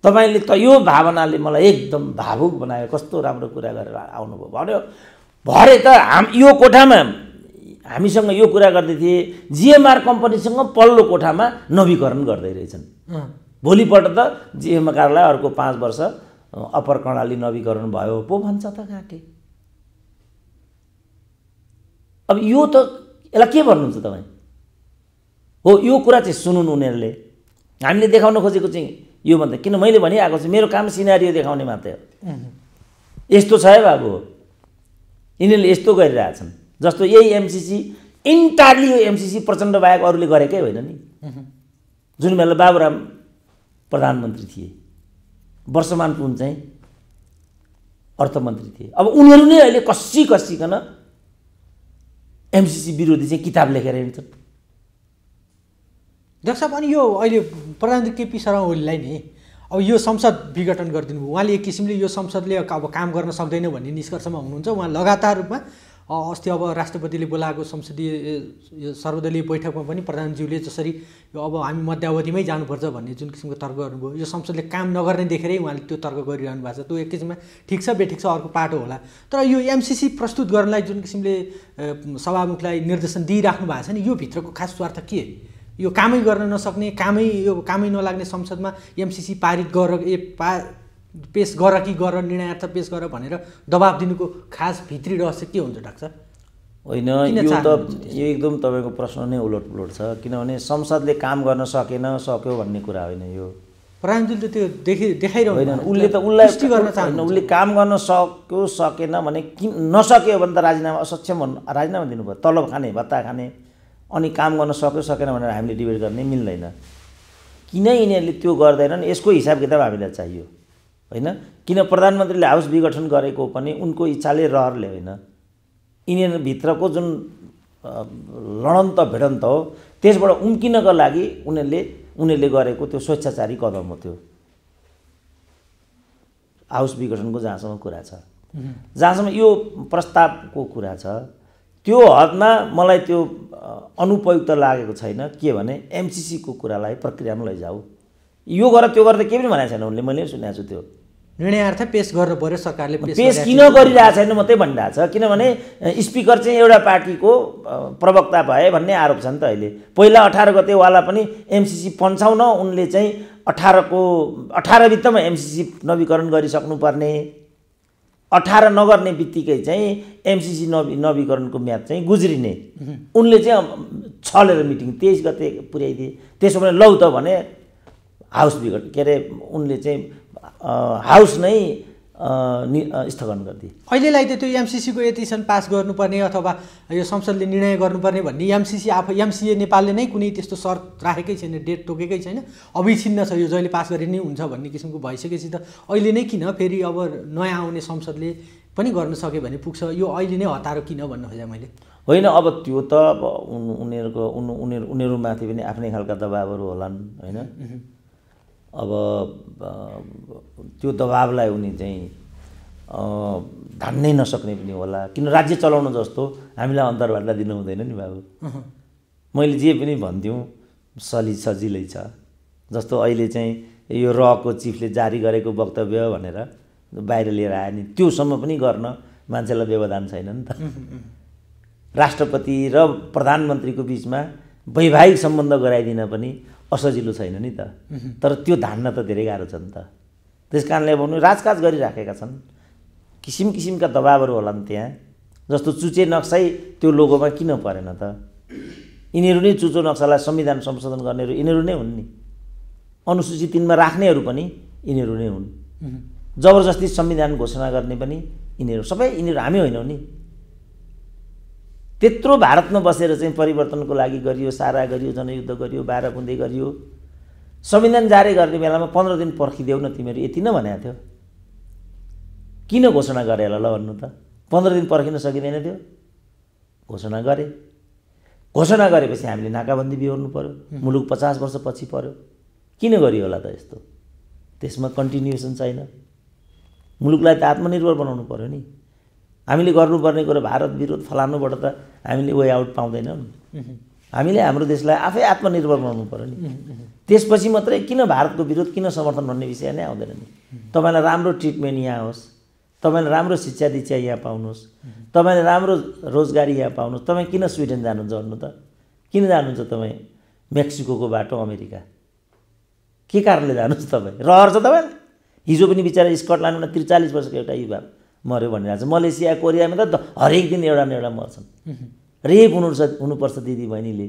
तपाईँले त यो भावनाले मलाई एकदम भावुक बनायो, कस्तो राम्रो कुरा गरेर आउनुभयो भन्यो। भरे त यो कोठामा हामीसँग यो कुरा गर्दै थिए, जिएमआर कम्पनीसँग पल्लो कोठामा नवीकरण गर्दै रहेछन्। भोलिपल्ट त जिएमआरलाई अर्को 5 वर्ष अप्पर कर्णाली नवीकरण भयो पो भन्छ त काटे। अब यो त यसलाई के भन्नुहुन्छ तपाईँ? हो, यो कुरा चाहिँ सुनुन् उनीहरूले। हामीले देखाउन खोजेको चाहिँ यो भन्दा, किन मैले भनिआएको छु मेरो काम सिनारियो देखाउने मात्रै हो। यस्तो छ है बाबु, यिनीहरूले यस्तो गरिरहेछन्। जस्तो यही एमसिसी इन्टायरली, यो एमसिसी प्रचण्ड बाहेक अरूले गरेकै होइन नि। जुन बेला बाबुराम प्रधानमन्त्री थिए, वर्षमान पुन चाहिँ अर्थमन्त्री थिए। अब उनीहरू नै अहिले कसिकन एमसिसी विरोधी चाहिँ किताब लेखेर हिँड्छन्। डाक्टर साहब, अनि यो अहिले प्रधानमन्त्री केपी शर्मा ओलीलाई नि अब यो संसद विघटन गरिदिनु भयो, उहाँले एक किसिमले यो संसदले अब काम गर्न सक्दैन भन्ने निष्कर्षमा हुनुहुन्छ। उहाँ लगातार रूपमा अस्ति अब राष्ट्रपतिले बोलाएको संसदीय यो सर्वदलीय बैठकमा पनि प्रधानज्यूले जसरी यो अब हामी मध्यावधिमै जानुपर्छ भन्ने जुन किसिमको तर्क गर्नुभयो, यो संसदले काम नगर्ने देखेरै उहाँले त्यो तर्क गरिरहनु भएको छ। त्यो एक किसिममा ठिक छ बेठिक छ, अर्को पाटो होला। तर यो एमसिसी प्रस्तुत गर्नलाई जुन किसिमले सभामुखलाई निर्देशन दिइराख्नु भएको छ नि, यो भित्रको खास स्वार्थ के? यो कामै गर्न नसक्ने, कामै नलाग्ने संसदमा एमसिसी पारित पेस गर कि गर, निर्णयार्थ पेस गर भनेर दबाब दिनुको खास भित्री रहस्य के हुन्छ डाक्टर? होइन, यो एकदम तपाईँको प्रश्न नै उलटपुलट छ। किनभने संसदले काम गर्न सक्यो भन्ने कुरा होइन यो। प्रधानमन्त्रीले त्यो देखाइरहनु होइन, उसले त उसलाई गर्न चाहन्न। उसले काम गर्न सक्यो सकेन भने किन नसक्यो भने त राजीनामा, असक्षम भन्नु राजीनामा दिनु भयो, तलब खाने, भत्ता खाने। अनि काम गर्न सक्यो सकेन भनेर हामीले डिबेट गर्ने मिल्दैन। किन यिनीहरूले त्यो गर्दैनन्, यसको हिसाब किताब हामीलाई चाहियो होइन। किन प्रधानमन्त्रीले हाउस विघटन गरेको पनि उनको इच्छाले रहरले होइन, यिनीहरूभित्रको जुन लडन्त भिडन्त हो त्यसबाट उम्किनको लागि उनीहरूले गरेको त्यो स्वेच्छाचारी कदम हो। त्यो हाउस विघटनको जहाँसम्म कुरा छ, जहाँसम्म यो प्रस्तावको कुरा छ, त्यो हदमा मलाई त्यो अनुपयुक्त लागेको छैन। के भने एमसिसीको कुरालाई प्रक्रियामा लैजाऊ, यो गर त्यो गर्दा केही पनि भनेको छैन उनले, मैले सुनेको छु। त्यो निर्णयार्थ पेस गर्नु पर्यो, सरकारले पेस किन गरिरहेको छैन मात्रै भनिरहेको छ। किनभने स्पिकर चाहिँ एउटा पार्टीको प्रवक्ता भए भन्ने आरोप छ नि त अहिले। पहिला 18 गतेवाला पनि एमसिसी पन्छाउन उनले चाहिँ 18 भित्रमा एमसिसी नवीकरण गरिसक्नुपर्ने, 18 नगर्ने बित्तिकै चाहिँ एमसिसी नवीकरणको म्याद चाहिँ गुज्रिने। उनले चाहिँ छलेर मिटिङ 23 गते पुर्याइदिए। त्यसो भने लौ त भने हाउस विघटन, के अरे उनले चाहिँ हाउस नै स्थगन गरिदिए। अहिलेलाई त त्यो एमसिसीको एथिसन पास गर्नुपर्ने अथवा यो संसदले निर्णय गर्नुपर्ने भन्ने एमसिए नेपालले नै कुनै त्यस्तो शर्त राखेकै छैन, डेट तोकेकै छैन। अविच्छिन्न छ, यो जहिले पास गरे नै हुन्छ भन्ने किसिमको भइसकेपछि त अहिले नै किन फेरि अब नयाँ आउने संसदले पनि गर्न सक्यो भने पुग्छ, यो अहिले नै हतारो किन भन्नु खोजेँ मैले। होइन, अब त्यो त अब उनीहरूमाथि पनि आफ्नै खालका दबाबहरू होलान् होइन। अब त्यो दबाबलाई उनी चाहिँ धान्नै नसक्ने पनि होला। किन राज्य चलाउन जस्तो हामीलाई अन्तर्वार्ता दिनु हुँदैन नि बाबु। मैले जे पनि भन्थ्यौँ सजिलै छ। जस्तो अहिले चाहिँ यो रको चिफले जारी गरेको वक्तव्य भनेर बाहिर लिएर आयो नि, त्योसम्म पनि गर्न मान्छेलाई व्यवधान छैन नि त। राष्ट्रपति र प्रधानमन्त्रीको बिचमा वैवाहिक सम्बन्ध गराइदिन पनि असजिलो छैन नि त। तर त्यो धान्न त धेरै गाह्रो छ नि त। त्यस कारणले अब राजकाज गरिराखेका छन्, किसिम किसिमका दबाबहरू होला नि त्यहाँ। जस्तो चुचे नक्सै त्यो लोगोमा किन परेन त? यिनीहरू नै चुचो नक्सालाई संविधान संशोधन गर्नेहरू यिनीहरू नै हुन् नि, अनुसूची 3 मा राख्नेहरू पनि यिनीहरू नै हुन्। जबरजस्ती संविधान घोषणा गर्ने पनि यिनीहरू सबै यिनीहरू हामी होइनौँ नि। त्यत्रो भारतमा बसेर चाहिँ परिवर्तनको लागि गरियो, सारा गरियो, जनयुद्ध गरियो, 12 बुँदे गरियो, संविधान जारी गर्ने बेलामा 15 दिन पर्खिदेऊ न तिमीहरू यति नै भनेको थियो। किन घोषणा गरे होला ल भन्नु त? 15 दिन पर्खिन सकिँदैन थियो? घोषणा गरे। घोषणा गरेपछि हामीले नाकाबन्दी बिहोर्नु पर्यो, मुलुक 50 वर्ष पछि पर्यो। किन गरियो होला त यस्तो? त्यसमा कन्टिन्युएसन छैन। मुलुकलाई त आत्मनिर्भर बनाउनु पर्यो नि। हामीले गर्नुपर्ने कुरो भारत विरोध फलानुबाट त हामीले वे आउट पाउँदैनौँ। हामीले हाम्रो देशलाई आफै आत्मनिर्भर बनाउनु पर्यो नि। त्यसपछि मात्रै किन भारतको विरोध, किन समर्थन भन्ने विषय नै आउँदैन नि। तपाईँलाई राम्रो ट्रिटमेन्ट यहाँ होस्, तपाईँले राम्रो शिक्षा दीक्षा यहाँ पाउनुहोस्, तपाईँले राम्रो रोजगारी यहाँ पाउनुहोस्, तपाईँ किन स्विडेन जानुहुन्छ भन्नु त? किन जानुहुन्छ तपाईँ मेक्सिको बाटो अमेरिका? के कारणले जानुहोस् तपाईँ? रहर छ तपाईँलाई? हिजो पनि बिचरा स्कटल्यान्डमा 43 वर्षको एउटा युवा मऱ्यो भनिरहेको छ। मलेसिया, कोरियामा त हरेक दिन एउटा न एउटा मर्छन्। रेप हुनुपर्छ दिदी बहिनीले।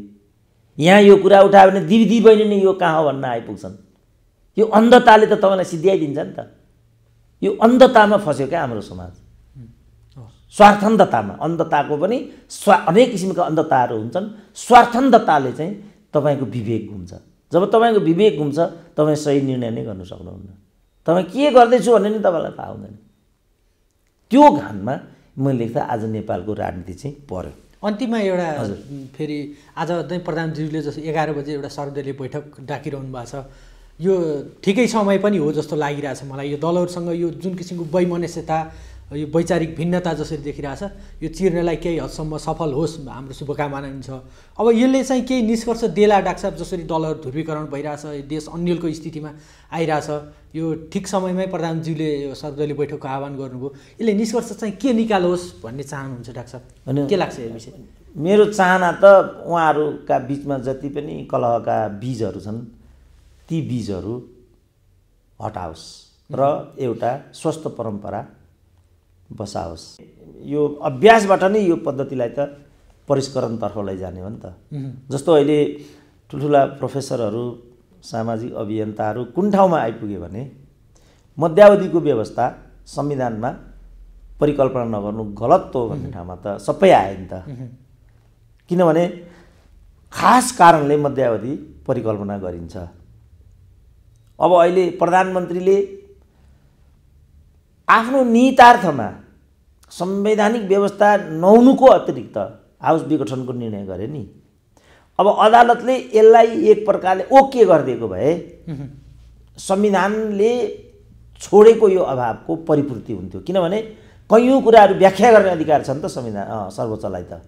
यहाँ यो कुरा उठायो भने दिदी बहिनी नै यो कहाँ हो भन्न आइपुग्छन्। यो अन्धताले त तपाईँलाई सिद्ध्याइदिन्छ नि त। यो अन्धतामा फस्यो क्या हाम्रो समाज, स्वार्थन्धतामा। अन्धताको पनि अनेक किसिमका अन्धताहरू हुन्छन्। स्वार्थन्धताले चाहिँ तपाईँको विवेक घुम्छ। जब तपाईँको विवेक घुम्छ तपाईँ सही निर्णय नै गर्न सक्नुहुन्न। तपाईँ के गर्दैछु भन्ने नि तपाईँलाई थाहा हुँदैन। त्यो घानमा मैले लेख्दा आज नेपालको राजनीति चाहिँ पर्यो। अन्तिममा एउटा फेरि आज चाहिँ प्रधानमन्त्रीले जस्तो 11 बजे एउटा सर्वदलीय बैठक डाकिरहनु भएको छ। यो ठिकै समय पनि हो जस्तो लागिरहेछ मलाई। यो दलहरूसँग यो जुन किसिमको वैमनस्यता, यो वैचारिक भिन्नता जसरी देखिरहेछ, यो चिर्नलाई केही हदसम्म सफल होस् हाम्रो शुभकामना हुन्छ। अब यसले चाहिँ केही निष्कर्ष देला डाक्टर साहब? जसरी दलहरू ध्रुवीकरण भइरहेछ, देश अन्यलको स्थितिमा आइरहेछ, यो ठिक समयमै प्रधानमन्त्रीले यो सर्वदलीय बैठकको आह्वान गर्नुभयो, यसले निष्कर्ष चाहिँ के निकालोस् भन्ने चाहनुहुन्छ डाक्टर साहब? के लाग्छ यो विषय? मेरो चाहना त उहाँहरूका बिचमा जति पनि कलहका बीजहरू छन् ती बीजहरू हटाओस् र एउटा स्वस्थ परम्परा बसाओस्। यो अभ्यासबाट नै यो पद्धतिलाई त परिष्करणतर्फ लैजाने हो नि त। जस्तो अहिले ठुल्ठुला प्रोफेसरहरू, सामाजिक अभियन्ताहरू कुन ठाउँमा आइपुगे भने मध्यावधिको व्यवस्था संविधानमा परिकल्पना नगर्नु गलत हो भन्ने ठाउँमा त सबै आए नि त। किनभने खास कारणले मध्यावधि परिकल्पना गरिन्छ। अब अहिले प्रधानमन्त्रीले आफ्नो निहितार्थमा संवैधानिक व्यवस्था नहुनुको अतिरिक्त हाउस विघटनको निर्णय गरे नि। अब अदालतले यसलाई एक प्रकारले ओके गरिदिएको भए संविधानले छोडेको यो अभावको परिपूर्ति हुन्थ्यो। किनभने कैयौँ कुराहरू व्याख्या गर्ने अधिकार छ नि त संविधान सर्वोच्चलाई त।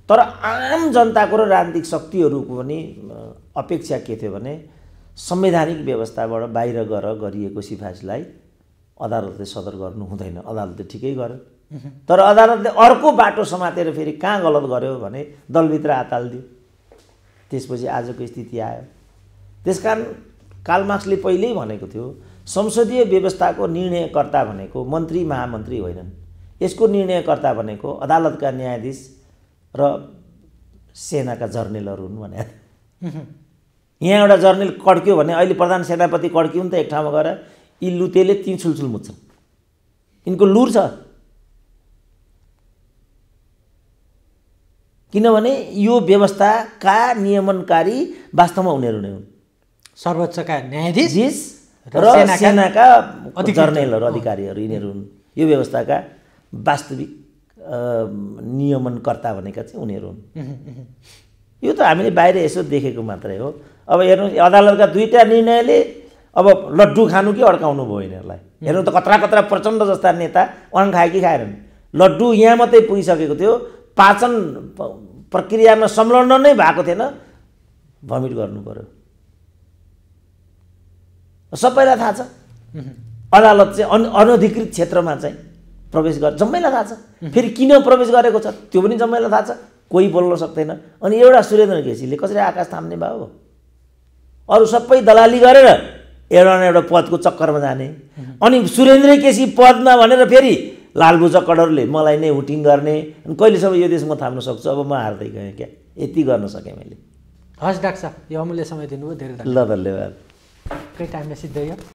तर आम जनताको र राजनीतिक शक्तिहरूको पनि अपेक्षा के थियो भने संवैधानिक व्यवस्थाबाट बाहिर गएर गरिएको सिफारिसलाई अदालतले सदर गर्नु हुँदैन। अदालतले ठिकै गर्यो, तर अदालतले अर्को बाटो समातेर फेरि कहाँ गलत गर्यो भने दलभित्र हाताल्दियो। त्यसपछि आजको स्थिति आयो। त्यसकारण कार्ल मार्क्सले पहिल्यै भनेको थियो संसदीय व्यवस्थाको निर्णयकर्ता भनेको मन्त्री महामन्त्री होइनन्। यसको निर्णयकर्ता भनेको अदालतका न्यायाधीश र सेनाका जर्नेलहरू हुन् भने। यहाँ एउटा जर्नेल कड्क्यो भने अहिले प्रधान सेनापति कड्क्यो नि त एक ठाउँमा गएर यी लुतेले ती छुलछुल मुच्छन्। यिनको लुर छ। किनभने यो व्यवस्थाका नियमनकारी वास्तवमा उनीहरू नै हुन्। सर्वोच्चका न्यायाधीश र सेनाका जर्नेलहरू, अधिकारीहरू यिनीहरू हुन्। यो व्यवस्थाका वास्तविक नियमनकर्ता भनेका चाहिँ उनीहरू हुन्। यो त हामीले बाहिर यसो देखेको मात्रै हो। अब हेर्नु अदालतका दुईटा निर्णयले अब लड्डु खानु कि अड्काउनु भयो यिनीहरूलाई। हेर्नु त कत्रा कत्रा प्रचण्ड जस्ता नेता अन खाए कि खाएनन्। लड्डु यहाँ मात्रै पुगिसकेको थियो, पाचन प्रक्रियामा संलग्न नै भएको थिएन, भमिट गर्नु पर्यो। सबैलाई थाहा छ अदालत चाहिँ अनधिकृत क्षेत्रमा चाहिँ प्रवेश गर जम्मैलाई थाहा छ। फेरि किन प्रवेश गरेको छ त्यो पनि जम्मैलाई थाहा छ। कोही बोल्न सक्दैन। अनि एउटा सुरेन्द्र केसीले कसरी आकाश थाम्ने भयो? अरू सबै दलाली गरेर एउटा न एउटा पदको चक्करमा जाने। अनि सुरेन्द्र केसी पदमा भनेर फेरि लालबुचा कडरले मलाई नै हुटिङ गर्ने। अनि कहिलेसम्म यो देश म थाम्न सक्छु? अब म हार्दै गएँ क्या। यति गर्न सकेँ मैले। हस् डाक्टर साहब, यो अमूल्य समय दिनुभयो, धेरै ल धन्यवाद। केही टाइममा सिद्धै